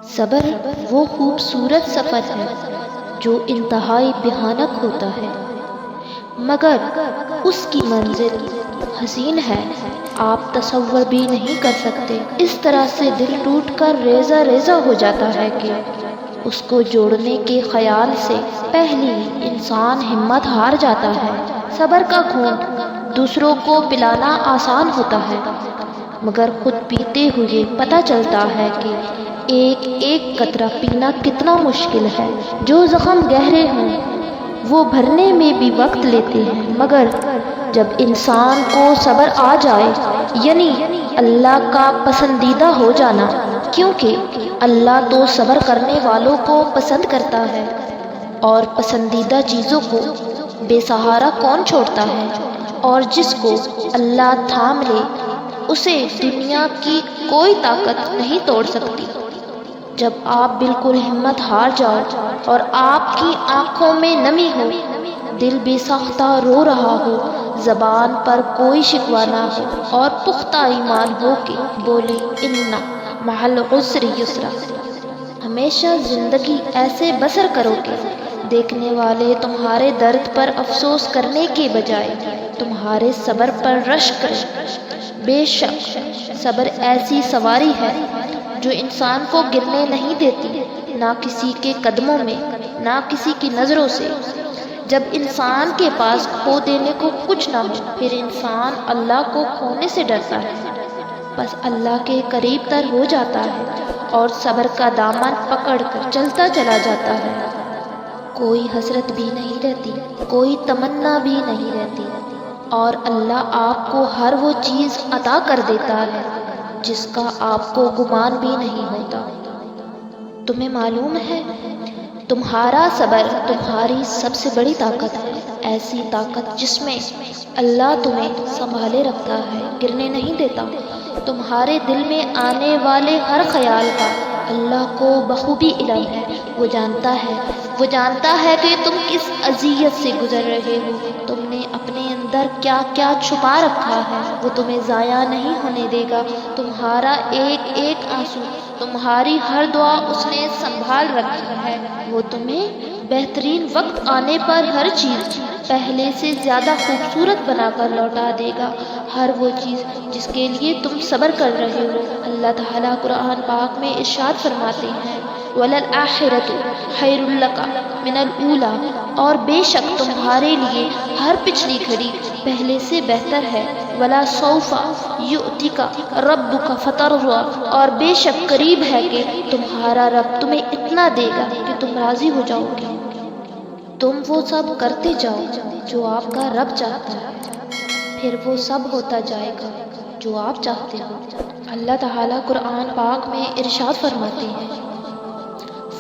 صبر وہ خوبصورت سفر ہے جو انتہائی بھیانک ہوتا ہے، مگر اس کی منزل حسین ہے، آپ تصور بھی نہیں کر سکتے۔ اس طرح سے دل ٹوٹ کر ریزہ ریزہ ہو جاتا ہے کہ اس کو جوڑنے کے خیال سے پہلی انسان ہمت ہار جاتا ہے۔ صبر کا گھونٹ دوسروں کو پلانا آسان ہوتا ہے، مگر خود پیتے ہوئے پتہ چلتا ہے کہ ایک ایک قطرہ پینا کتنا مشکل ہے۔ جو زخم گہرے ہوں وہ بھرنے میں بھی وقت لیتے ہیں، مگر جب انسان کو صبر آ جائے، یعنی اللہ کا پسندیدہ ہو جانا، کیونکہ اللہ تو صبر کرنے والوں کو پسند کرتا ہے، اور پسندیدہ چیزوں کو بے سہارا کون چھوڑتا ہے، اور جس کو اللہ تھام لے اسے دنیا کی کوئی طاقت نہیں توڑ سکتی۔ جب آپ بالکل ہمت ہار جاؤ اور آپ کی آنکھوں میں نمی ہو، دل بے ساختہ رو رہا ہو، زبان پر کوئی شکوہ نہ ہو، اور پختہ ایمان ہو کہ بولے اِنَّ مَعَ الْعُسْرِ یسرا، ہمیشہ زندگی ایسے بسر کرو کہ دیکھنے والے تمہارے درد پر افسوس کرنے کے بجائے تمہارے صبر پر رشک کریں۔ بے شک صبر ایسی سواری ہے جو انسان کو گرنے نہیں دیتی، نہ کسی کے قدموں میں، نہ کسی کی نظروں سے۔ جب انسان کے پاس کھو دینے کو کچھ نہ ہو، پھر انسان اللہ کو کھونے سے ڈرتا ہے، بس اللہ کے قریب تر ہو جاتا ہے اور صبر کا دامن پکڑ کر چلتا چلا جاتا ہے۔ کوئی حسرت بھی نہیں رہتی، کوئی تمنا بھی نہیں رہتی، اور اللہ آپ کو ہر وہ چیز عطا کر دیتا ہے جس کا آپ کو گمان بھی نہیں ہوتا۔ تمہیں معلوم ہے تمہارا صبر تمہاری سب سے بڑی طاقت ہے، ایسی طاقت جس میں اللہ تمہیں سنبھالے رکھتا ہے، گرنے نہیں دیتا۔ تمہارے دل میں آنے والے ہر خیال کا اللہ کو بخوبی علم ہے۔ وہ جانتا ہے کہ تم کس اذیت سے گزر رہے ہو، تم نے اپنے اندر کیا کیا چھپا رکھا ہے، وہ تمہیں ضائع نہیں ہونے دے گا۔ تمہارا ایک ایک آنسو، تمہاری ہر دعا اس نے سنبھال رکھی ہے۔ وہ تمہیں بہترین وقت آنے پر ہر چیز پہلے سے زیادہ خوبصورت بنا کر لوٹا دے گا، ہر وہ چیز جس کے لیے تم صبر کر رہے ہو۔ اللہ تعالیٰ قرآن پاک میں ارشاد فرماتے ہیں وَلَلْآخِرَةُ خَيْرٌ لَكَ مِنَ الْأُولَىٰ، اور بے شک تمہارے لیے ہر پچھلی گھڑی پہلے سے بہتر ہے۔ وَلَسَوْفَ يُؤْتِكَ رَبُّكَ فَتَرْضَىٰ، اور بے شک قریب ہے کہ تمہارا رب تمہیں اتنا دے گا کہ تم راضی ہو جاؤ گے۔ تم وہ سب کرتے جاؤ جو آپ کا رب چاہتا ہے، پھر وہ سب ہوتا جائے گا جو آپ چاہتے ہو۔ اللہ تعالیٰ قرآن پاک میں ارشاد فرماتے ہیں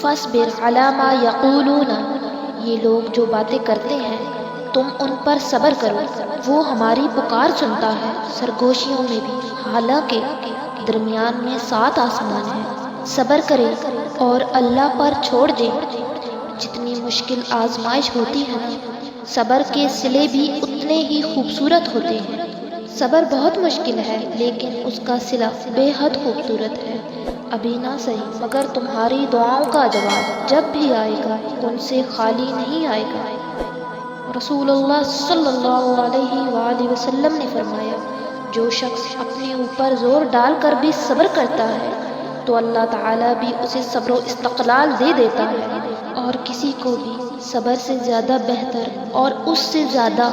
فَاصْبِرْ عَلَىٰ مَا يَقُولُونَ، یہ لوگ جو باتیں کرتے ہیں تم ان پر صبر کرو، وہ ہماری پکار سنتا ہے سرگوشیوں میں بھی، حالانکہ درمیان میں 7 آسمان ہیں۔ صبر کرے اور اللہ پر چھوڑ دے۔ جتنی مشکل آزمائش ہوتی ہے نا، صبر کے صلے بھی اتنے ہی خوبصورت ہوتے ہیں۔ صبر بہت مشکل ہے لیکن اس کا صلہ بے حد خوبصورت ہے۔ ابھی نہ صحیح مگر تمہاری دعاؤں کا جواب جب بھی آئے گا ان سے خالی نہیں آئے گا۔ رسول اللہ صلی اللہ علیہ وآلہ وسلم نے فرمایا جو شخص اپنے اوپر زور ڈال کر بھی صبر کرتا ہے تو اللہ تعالیٰ بھی اسے صبر و استقلال دے دیتا ہے، اور کسی کو بھی صبر سے زیادہ بہتر اور اس سے زیادہ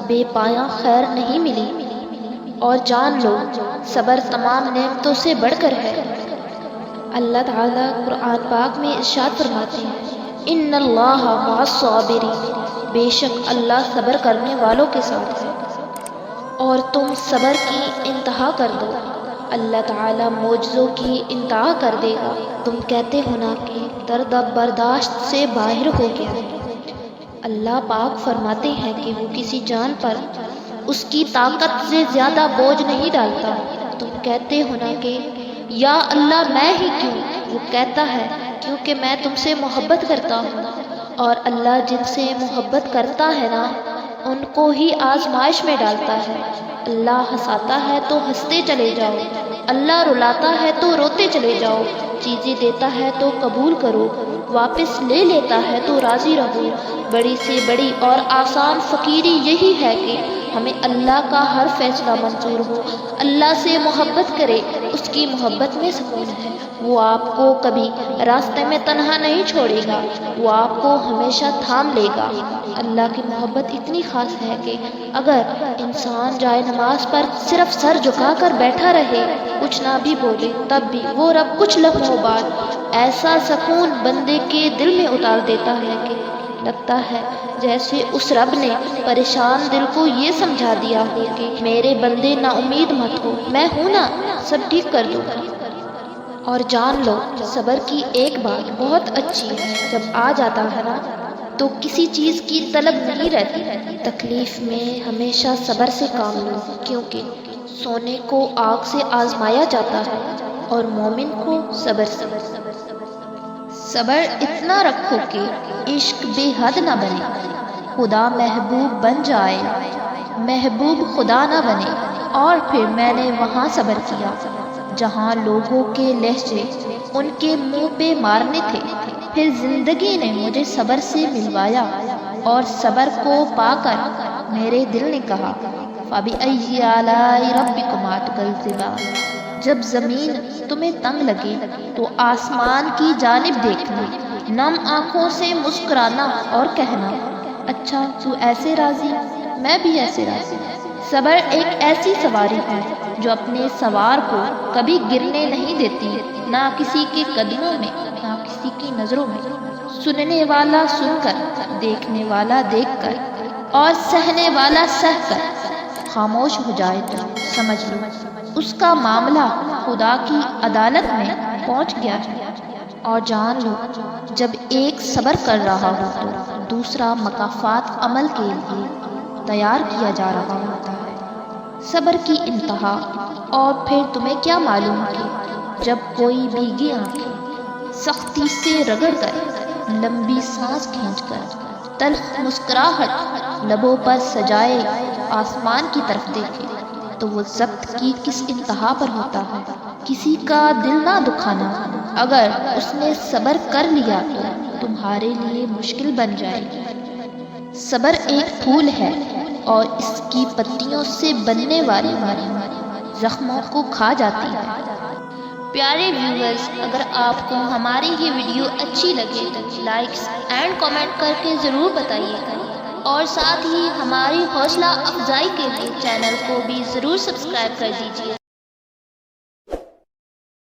بے پایاں خیر نہیں ملی۔ اور جان لو صبر تمام نعمتوں سے بڑھ کر ہے۔ اللہ تعالیٰ قرآن پاک میں ارشاد فرماتے ہیں ان اللہ مع الصابرین، بے شک اللہ صبر کرنے والوں کے ساتھ ہے۔ اور تم صبر کی انتہا کر دو، اللہ تعالیٰ معجزوں کی انتہا کر دے گا۔ تم کہتے ہو نا کہ درد اب برداشت سے باہر ہو گیا، اللہ پاک فرماتے ہیں کہ وہ کسی جان پر اس کی طاقت سے زیادہ بوجھ نہیں ڈالتا۔ تم کہتے ہو نا کہ یا اللہ میں ہی کیوں، وہ کہتا ہے کیونکہ میں تم سے محبت کرتا ہوں، اور اللہ جن سے محبت کرتا ہے نا ان کو ہی آزمائش میں ڈالتا ہے۔ اللہ ہنساتا ہے تو ہنستے چلے جاؤ، اللہ رلاتا ہے تو روتے چلے جاؤ، چیزیں دیتا ہے تو قبول کرو، واپس لے لیتا ہے تو راضی رہو۔ بڑی سے بڑی اور آسان فقیری یہی ہے کہ ہمیں اللہ کا ہر فیصلہ منظور ہو، اللہ سے محبت کرے، اس کی محبت میں سکون ہے۔ وہ آپ کو کبھی راستے میں تنہا نہیں چھوڑے گا، وہ آپ کو ہمیشہ تھام لے گا۔ اللہ کی محبت اتنی خاص ہے کہ اگر انسان جائے نماز پر صرف سر جھکا کر بیٹھا رہے، کچھ نہ بھی بولے، تب بھی وہ رب کچھ لمحوں بعد ایسا سکون بندے کے دل میں اتار دیتا ہے کہ لگتا ہے جیسے اس رب نے پریشان دل کو یہ سمجھا دیا ہو کہ میرے بندے نا امید مت ہو، میں ہوں نا، سب ٹھیک کر دوں گا۔ اور جان لو صبر کی ایک بات بہت اچھی ہے، جب آ جاتا ہے نا تو کسی چیز کی طلب نہیں رہتی۔ تکلیف میں ہمیشہ صبر سے کام لو، کیونکہ سونے کو آگ سے آزمایا جاتا ہے اور مومن کو صبر سے۔ صبر اتنا رکھو کہ عشق بے حد نہ بنے، خدا محبوب بن جائے، محبوب خدا نہ بنے۔ اور پھر میں نے وہاں صبر کیا جہاں لوگوں کے لہجے ان کے منہ پہ مارنے تھے، پھر زندگی نے مجھے صبر سے ملوایا، اور صبر کو پا کر میرے دل نے کہا فَبِأَيِّ آلَاءِ رَبِّكُمَا تُكَذِّبَانِ۔ جب زمین تمہیں تنگ لگے تو آسمان کی جانب دیکھنا، نم آنکھوں سے مسکرانا اور کہنا اچھا تو ایسے راضی، میں بھی ایسے راضی۔ صبر ایک ایسی سواری ہے جو اپنے سوار کو کبھی گرنے نہیں دیتی، نہ کسی کے قدموں میں، نہ کسی کی نظروں میں۔ سننے والا سن کر، دیکھنے والا دیکھ کر، اور سہنے والا سہ کر خاموش ہو جائے تو سمجھ لو اس کا معاملہ خدا کی عدالت میں پہنچ گیا ہے۔ اور جان لو جب ایک صبر کر رہا ہو تو دوسرا مکافات عمل کے لیے تیار کیا جا رہا ہوتا ہے۔ صبر کی انتہا۔ اور پھر تمہیں کیا معلوم کہ جب کوئی بھیگی آنکھیں سختی سے رگڑ کر، لمبی سانس کھینچ کر، تلخ مسکراہٹ لبوں پر سجائے آسمان کی طرف دیکھے تو وہ ضبط کی کس انتہا پر ہوتا ہے۔ کسی کا دل نہ دکھانا، اگر اس نے صبر کر لیا تو تمہارے لیے مشکل بن جائے گی۔ صبر ایک پھول ہے اور اس کی پتیوں سے بننے والی ماری زخموں کو کھا جاتی ہے۔ پیارے ویورز، اگر آپ کو ہماری یہ ویڈیو اچھی لگے تو لائکس اینڈ کامنٹ کر کے ضرور بتائیے گا، اور ساتھ ہی ہماری حوصلہ افزائی کے لیے چینل کو بھی ضرور سبسکرائب کر دیجیے۔